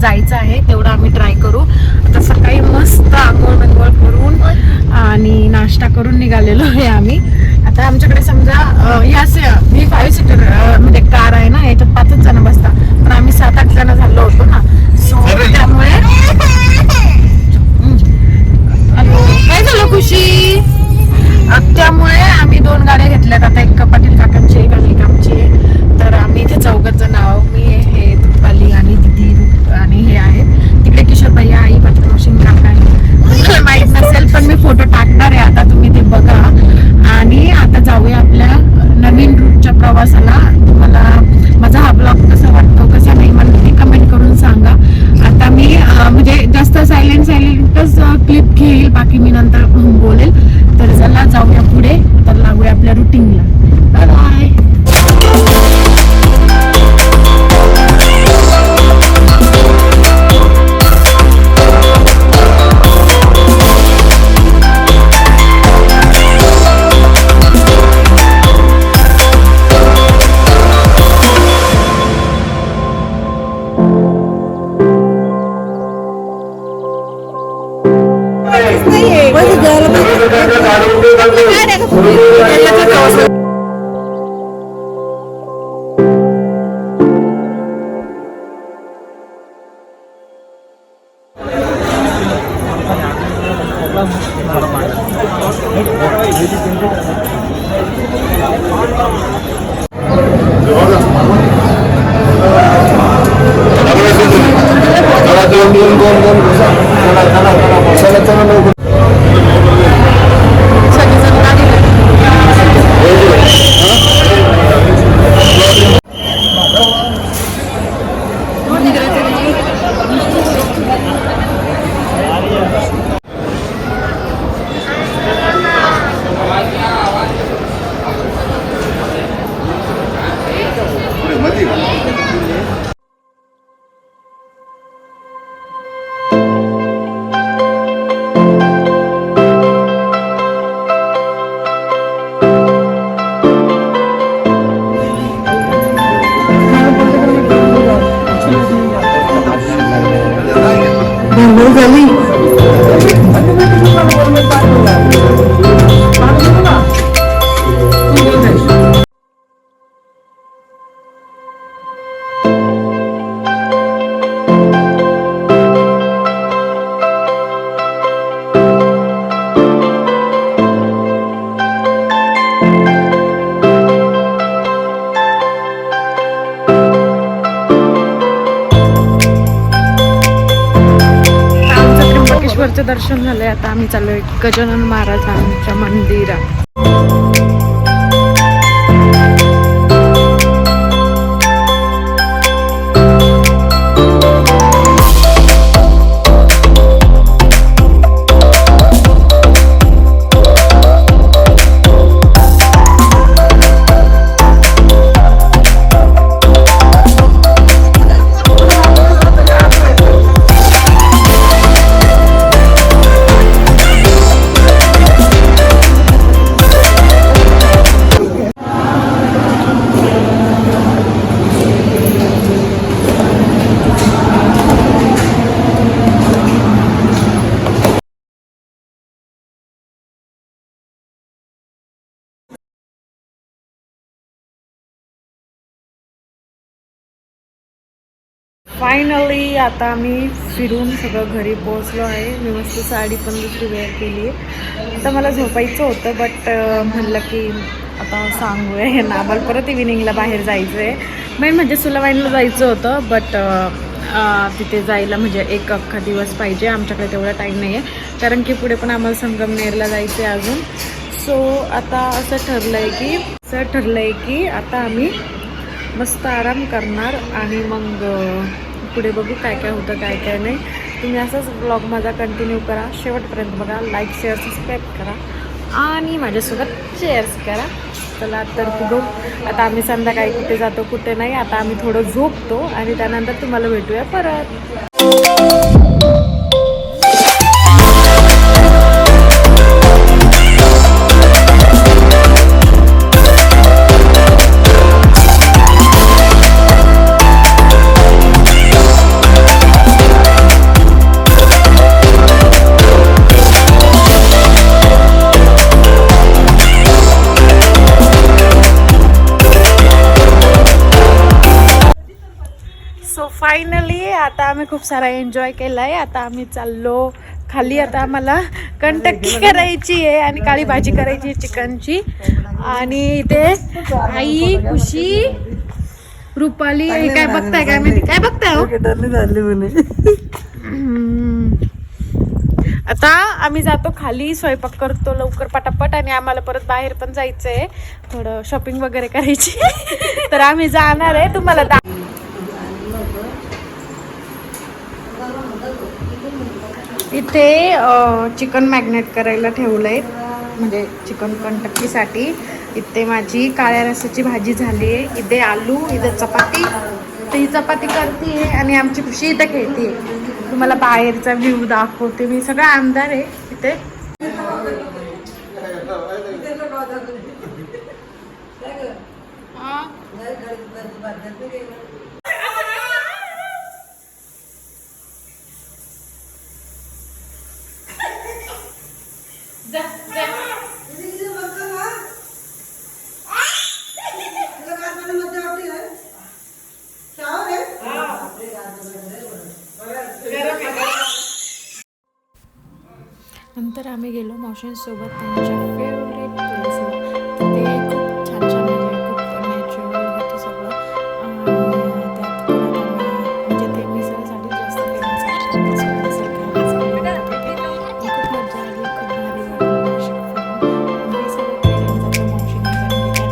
जायचं आहे तेवढं आम्ही ट्राय करू। आता सकाळी मस्त आंघोळ बिंघोळ करून आणि नाश्ता करून निघालेलो आहे आम्ही। आता आमच्याकडे समजा ही 5 सीटर म्हणजे कार आहे ना, याच्यात 5च जण बसतात, पण आम्ही 7-8 जण झालो होतो ना, सो त्यामुळे काय झालं खुशी, त्यामुळे आम्ही 2 गाड्या घेतल्यात। आता एक पाटील काकांची एक आणि एक आमची, तर आम्ही इथे 4 जण आहोत। मी हे रुपाली आणि दिदी आणि हे आहे तिकडे किशोर भैया, आई, पटकन काका आहे, माहित नसेल पण मी फोटो टाकणार आहे, आता तुम्ही ते बघा। आणि आता जाऊया आपल्या नवीन रूटच्या प्रवासाला। तुम्हाला माझा हा ब्लॉग कसा वाटतो कसा नाही मला ते कमेंट करून सांगा। आता मी म्हणजे जास्त सायलेंटच क्लिप घेईल, बाकी मी नंतर बोलेल। तर चला जाऊया पुढे, तर लागूया आपल्या रुटीनला। Bye bye. दर्शन झालंय, आता आम्ही चाललोय गजानन महाराजांच्या मंदिरात। फायनली आता आम्ही फिरून सगळं घरी पोहोचलो आहे. मी मस्त साडी पण दुसरी वेअर केली आहे. आता मला झोपायचं होतं बट म्हणलं की आता सांगूया हे ना आम्हाला परत इव्हिनिंगला बाहेर जायचं आहे. मेन म्हणजे सुलावाईनला जायचं होतं बट तिथे जायला म्हणजे एक अख्खा दिवस पाहिजे. आमच्याकडे तेवढा टाईम नाही आहे कारण की पुढे पण आम्हाला संगमनेरला जायचं आहे अजून. सो आता असं ठरलं आहे की आता आम्ही मस्त आराम करणार आणि मग पुढे बघू काय काय होतं काय काय नाही. तुम्ही असंच ब्लॉग माझा कंटिन्यू करा, शेवटपर्यंत बघा, लाईक शेअर सबस्क्राईब करा आणि माझ्यासोबत शेअर्स करा. चला तर बघू आता आम्ही संध्याकाळी कुठे जातो कुठे नाही. आता आम्ही थोडं झोपतो आणि त्यानंतर तुम्हाला भेटूया परत. फायनली आता आम्ही खूप सारा एन्जॉय केला आहे. आता आम्ही चाललो खाली. आता आम्हाला कंटक्की करायची आहे आणि काळी भाजी करायची आहे चिकनची. आणि इथे आई, खुशी, रुपाली हे काय बघताय काय माहिती काय बघताय हो? आता आम्ही जातो खाली, स्वयंपाक करतो लवकर पटापट आणि आम्हाला परत बाहेर पण जायचं आहे, थोडं शॉपिंग वगैरे करायची. तर आम्ही जाणार आहे. तुम्हाला इथे चिकन मॅग्नेट करायला ठेवलंय म्हणजे चिकन कंटक्कीसाठी. इथे माझी काळ्या रस्स्याची भाजी झाली आहे. इथे आलू, इथे चपाती, तर ही चपाती करते आणि आमची खुशी इथं खेळते. तुम्हाला बाहेरचा व्ह्यू दाखवते मी. सगळा अंधार आहे इथे. नंतर आम्ही गेलो मावशींसोबत त्यांच्या फेवरेट प्लेसला. तिथे खूप छान छान म्हणजे खूप नॅचरल होतं सगळं. आणि त्यात परत आम्ही म्हणजे ते मिसळसाठी जास्त फेमस आहे. खूप मजा आली, खूप भारी वाटलं. हे सगळं केलं जातं मावशीने कारण की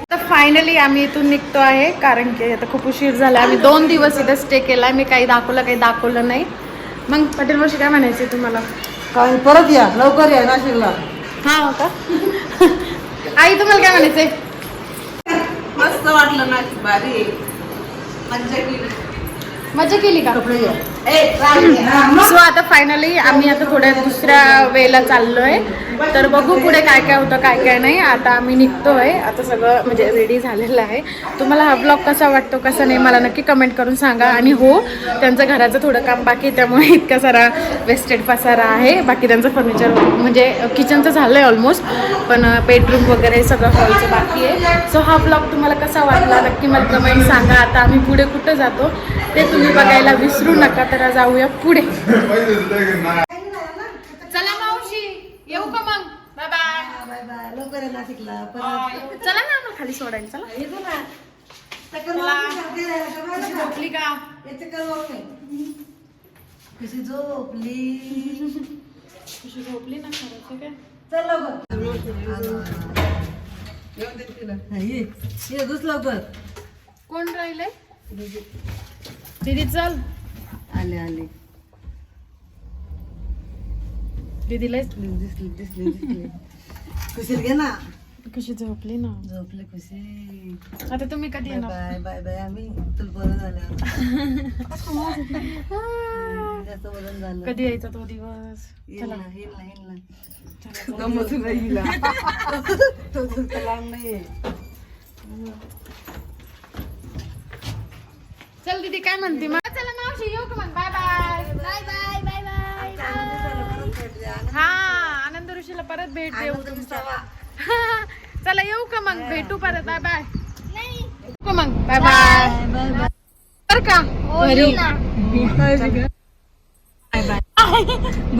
त्या फायनली आम्ही इथून निघतो आहे कारण की आता खूप उशीर झाला. आम्ही 2 दिवस इथं स्टे केला. मी काही दाखवलं नाही. मग पटेल मावशी काय म्हणायचे तुम्हाला? काय परत या, लवकर या नाशिकला. हा हो का? आई तुम्हाला काय म्हणायचंय? मस्त वाटलं नाशिक, भारी मजा केली का? सो आता फायनली आम्ही आता थोड्या दुसऱ्या वेळेला चाललोय. तर बघू पुढे काय काय होतं काय काय नाही. आता आम्ही निघतोय. आता सगळं म्हणजे रेडी झालेलं आहे. तुम्हाला हा ब्लॉग कसा वाटतो कसा नाही मला नक्की कमेंट करून सांगा. आणि हो, त्यांचं घराचं थोडं काम बाकी त्यामुळे इतका सारा वेस्टेड पसारा आहे. बाकी त्यांचं फर्निचर म्हणजे किचनचं झालं आहे ऑलमोस्ट, पण बेडरूम वगैरे सगळं हॉलचं बाकी आहे. सो हा ब्लॉग तुम्हाला कसा वाटला नक्की मला कमेंट सांगा. आता आम्ही पुढे कुठं जातो ते तुम्ही बघायला विसरू नका. तर जाऊया पुढे. चला मावशी, येऊ का मग? Bye bye. Bye bye. लवकर ये नाशिकला. चला ना आम्हाला खाली सोडायला. चला. कशी झोपली का? कशी झोपली. कशी झोपली ना खरंच काय. चल लवकर. ये घुस लवकर. कोण राहिले? दीदी चल. आले आले. दीदीला दिसली. खुशी घे ना. कशी झोपली ना. झोपले खुशी. आता तुम्ही कधी येणार? Bye bye bye. आम्ही तुला बरं झालं. जास्त वजन झालं. कधी यायचा तो दिवस? चला. चल दीदी काय म्हणते मग? चला मावशी येऊ का मग? Bye bye. Bye bye bye bye. हा आनंद ऋषीला परत भेट देऊ तुमच्या. चला येऊ का मग? भेटू परत. Bye bye. येऊ का मग? Bye bye. बर का? Bye bye.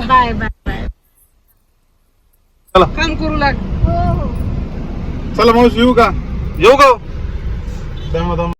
Bye bye. चला काम करू लाग. चला मावशी येऊ का? येऊ का? दमा दमा.